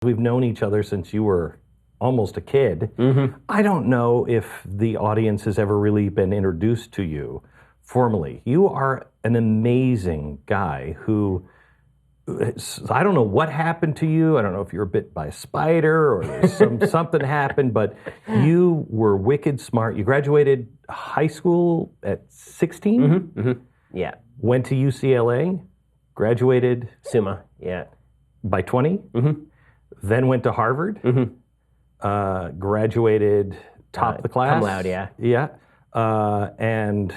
We've known each other since you were almost a kid. I don't know if the audience has ever really been introduced to you formally. You are an amazing guy who, I don't know what happened to you. I don't know if you were bit by a spider or there's something happened, but you were wicked smart. You graduated high school at 16? Yeah. Went to UCLA, graduated Summa, yeah. by 20? Then went to Harvard, graduated top the class. Cum laude, yeah. Yeah. And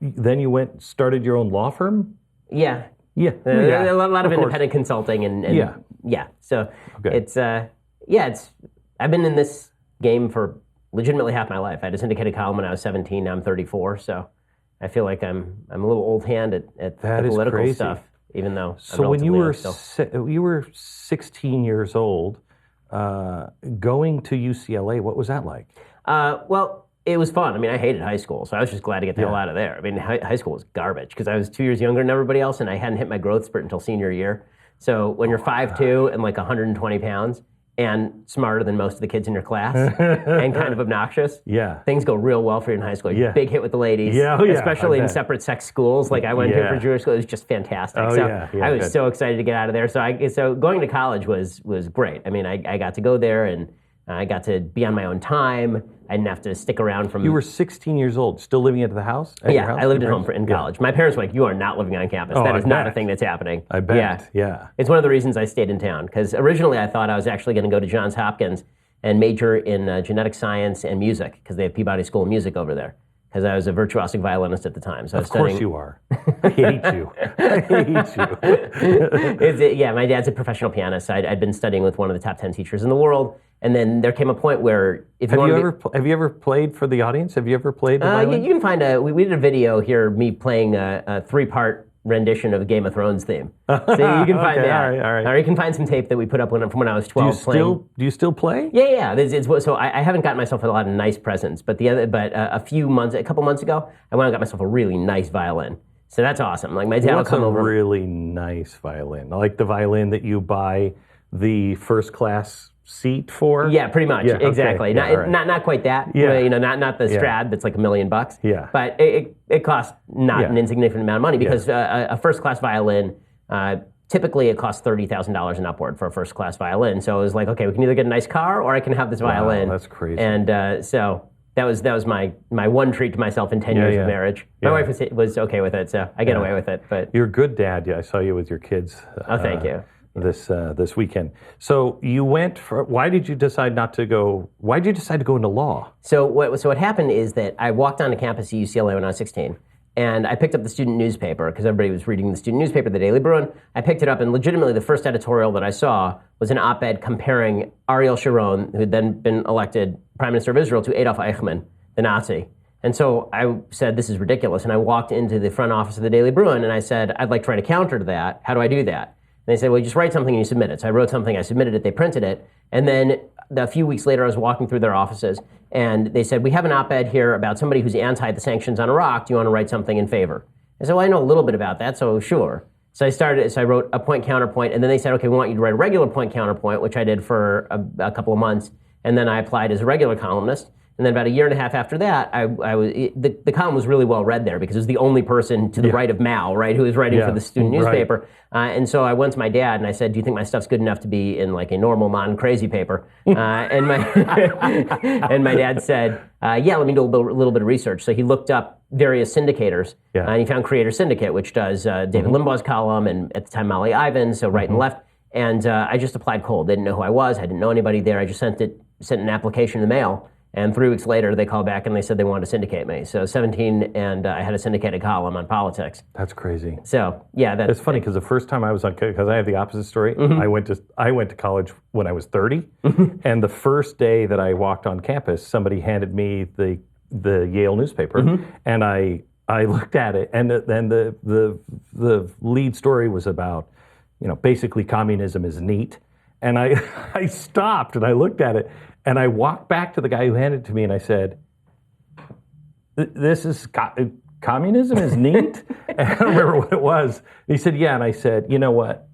then you started your own law firm? Yeah. Yeah. A lot of independent consulting and yeah. So it's I've been in this game for legitimately half my life. I had a syndicated column when I was 17. Now I'm 34. So I feel like I'm a little old hand at the political stuff. Even though so when you were 16 years old, going to UCLA, what was that like? Well, it was fun. I mean, I hated high school, so I was just glad to get the hell out of there. I mean, high school was garbage because I was 2 years younger than everybody else, and I hadn't hit my growth spurt until senior year. So when you're 5'2" and like 120 pounds and smarter than most of the kids in your class and kind of obnoxious, things go real well for you in high school. You're big hit with the ladies, especially in separate sex schools. Like I went to for Jewish school, it was just fantastic. I was so excited to get out of there. So going to college was great. I mean, I got to go there and I got to be on my own time. I didn't have to stick around from... You were 16 years old, still living at the house? Yeah, I lived at home in college. My parents were like, you are not living on campus. That is not a thing that's happening. I bet, yeah. It's one of the reasons I stayed in town, because originally I thought I was actually going to go to Johns Hopkins and major in genetic science and music, because they have Peabody School of Music over there, because I was a virtuosic violinist at the time. So I was studying... Of course you are. I hate you. I hate you. Yeah, my dad's a professional pianist. I'd been studying with one of the top 10 teachers in the world. And then there came a point where if you have you ever played for the audience? Have you ever played the violin? You can find we did a video here, me playing a 3-part rendition of a Game of Thrones theme. So you can find that. All right. Or you can find some tape that we put up from when I was 12 Do you still play? Yeah. So I haven't gotten myself a lot of nice presents, but a couple months ago, I went and got myself a really nice violin. So that's awesome. Like my dad will come over. What's a really nice violin? Like the violin that you buy the first class seat for? Yeah, pretty much. Yeah, exactly. Okay. Not quite that. Yeah. Not the Strad that's like $1 million. Yeah. But it costs not an insignificant amount of money because a first class violin, typically it costs $30,000 and upward for a first class violin. So it was like, okay, we can either get a nice car or I can have this violin. Wow, that's crazy. And so that was my one treat to myself in 10 years of marriage. My wife was okay with it, so I get away with it. But you're a good dad. Yeah, I saw you with your kids. Thank you. This weekend. So you went why did you decide to go into law? So what happened is that I walked onto campus at UCLA when I was 16, and I picked up the student newspaper because everybody was reading the student newspaper, the Daily Bruin. I picked it up, and legitimately the first editorial that I saw was an op-ed comparing Ariel Sharon, who had then been elected Prime Minister of Israel, to Adolf Eichmann, the Nazi. And so I said, this is ridiculous, and I walked into the front office of the Daily Bruin, and I said, I'd like to write a counter to that. How do I do that? And they said, well, you just write something and you submit it. So I wrote something, I submitted it, they printed it. And then a few weeks later, I was walking through their offices, and they said, we have an op-ed here about somebody who's anti the sanctions on Iraq. Do you want to write something in favor? I said, well, I know a little bit about that, so sure. So I wrote a point counterpoint, and then they said, okay, we want you to write a regular point counterpoint, which I did for a couple of months. And then I applied as a regular columnist. And then about a year and a half after that, the column was really well read there because it was the only person to the right of Mao, right, who was writing for the student newspaper. And so I went to my dad and I said, do you think my stuff's good enough to be in like a normal, non-crazy paper? And my dad said, yeah, let me do a little bit of research. So he looked up various syndicators, and he found Creator Syndicate, which does David Limbaugh's column, and at the time Molly Ivins, so right and left. And I just applied cold. They didn't know who I was. I didn't know anybody there. I just sent an application in the mail. And 3 weeks later, they called back and they said they wanted to syndicate me. So 17, and I had a syndicated column on politics. That's crazy. So yeah, it's funny because the first time I was because I have the opposite story. I went to college when I was 30, and the first day that I walked on campus, somebody handed me the Yale newspaper, and I looked at it, and then the lead story was about, basically communism is neat, and I stopped and I looked at it. And I walked back to the guy who handed it to me and I said, this is, communism is neat? And I don't remember what it was. And he said, yeah. And I said, you know what?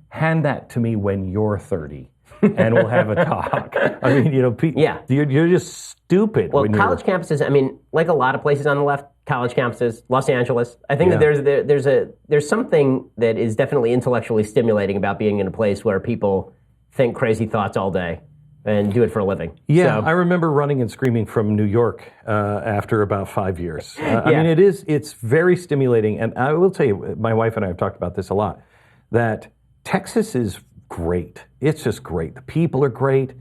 Hand that to me when you're 30. and we'll have a talk. I mean, you're just stupid. Well, college campuses, I mean, like a lot of places on the left, college campuses, Los Angeles, I think that there's something that is definitely intellectually stimulating about being in a place where people think crazy thoughts all day and do it for a living. Yeah, I remember running and screaming from New York after about 5 years. I mean, it's very stimulating. And I will tell you, my wife and I have talked about this a lot, that Texas is great. It's just great. The people are great,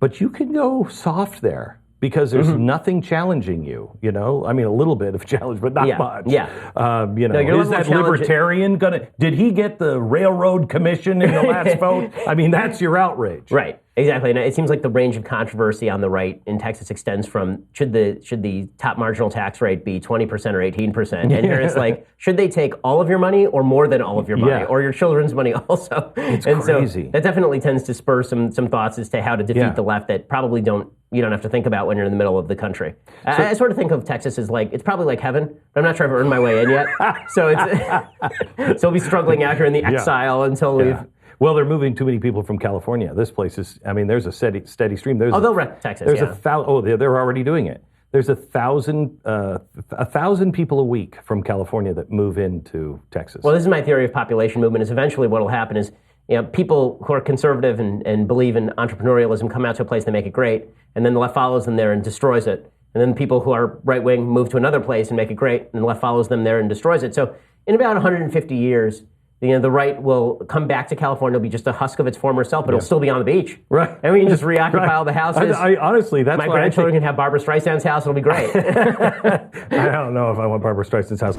but you can go soft there because there's nothing challenging you, I mean, a little bit of challenge, but not much. Yeah. Is that libertarian did he get the Railroad Commission in the last vote? I mean, that's your outrage. Right. Exactly. And it seems like the range of controversy on the right in Texas extends from should the top marginal tax rate be 20% or 18%? And here it's like, should they take all of your money or more than all of your money or your children's money also? It's So crazy. that definitely tends to spur some thoughts as to how to defeat the left that probably you don't have to think about when you're in the middle of the country. I sort of think of Texas as like, it's probably like heaven, but I'm not sure I've earned my way in yet. So so we'll be struggling out here in the exile until we've... Well, they're moving too many people from California. This place is, I mean, there's a steady stream. They'll wreck Texas, they're already doing it. There's 1,000 people a week from California that move into Texas. Well, this is my theory of population movement, is eventually what will happen is, people who are conservative and believe in entrepreneurialism come out to a place, they make it great, and then the left follows them there and destroys it. And then people who are right-wing move to another place and make it great, and the left follows them there and destroys it. So in about 150 years, the right will come back to California. It'll be just a husk of its former self, but it'll still be on the beach. Right. And we can just reoccupy all the houses. Honestly, that's my grandchildren can have Barbara Streisand's house. It'll be great. I don't know if I want Barbara Streisand's house.